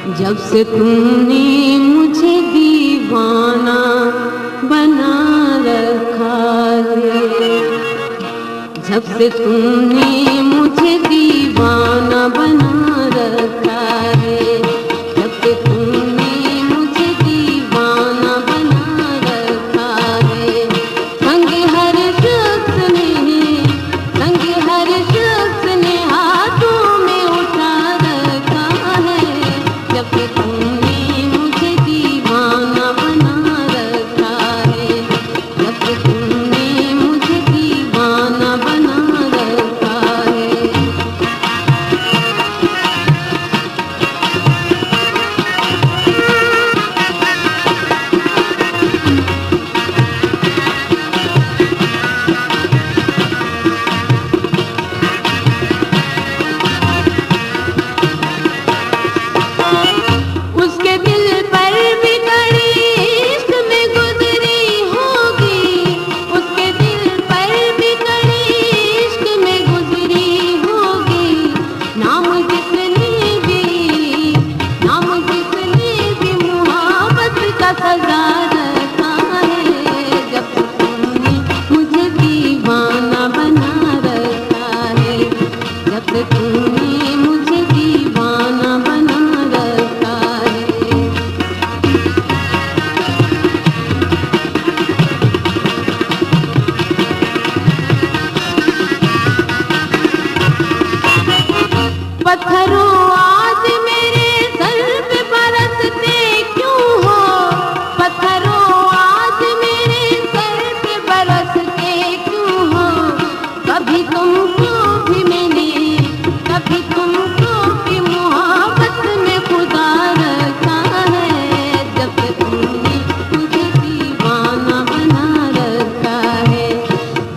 जब से तुमने मुझे दीवाना बना रखा है, जब से तुमने मुझे दीवाना बना रखा है, जब से तुमने मुझे दीवाना बना रखा है। संग हर शख्स ने हाथों में उठा रखा है, जब से तुमने मुझे दीवाना बना रखा है, जब से तुमने मुझे दीवाना बना रखा है। उसके दिल पर भी कड़ी इश्क में गुजरी होगी, उसके दिल पर भी कड़ी इश्क में गुजरी होगी। नाम जिसने भी मुहब्बत का सजा रखा है, जब से तुमने मुझे दीवाना बना रखा है, जब से तुमने मुझे दीवाना बना रखा है। पत्थरों आज मेरे सर पे बरसते क्यों हो, पत्थरों आज मेरे सर पे बरसते क्यों हो। कभी तुमको भी मोहब्बत में खुदा रखा है, जब से तुमने मुझे दीवाना बना रखा है,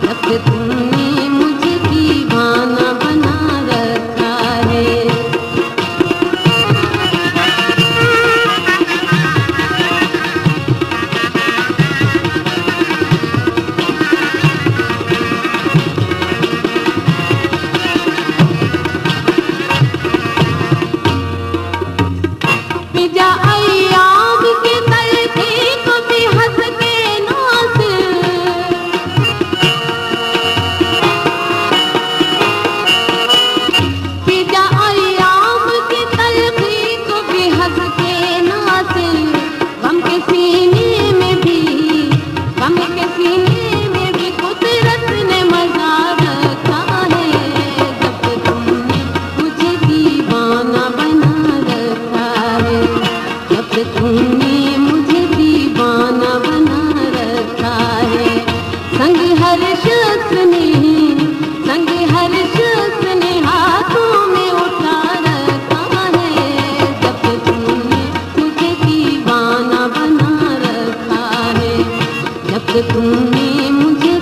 जब से तुमने मुझे दीवाना बना रखा है। पिजा अय्याम के तलखी को भी हंस के नासिर, पिजा अय्याम के तलखी को भी हंस के नासिर। गम के सीने में भी कुदरत ने मजा रखा है, जब से तुमने मुझे दीवाना बना रखा है, जब से तुमने मुझे दीवाना बना रखा है। संग हर शख्स ने हाथों में उठा रखा है, जब से तुमने मुझे दीवाना बना रखा है, जब से तुमने मुझे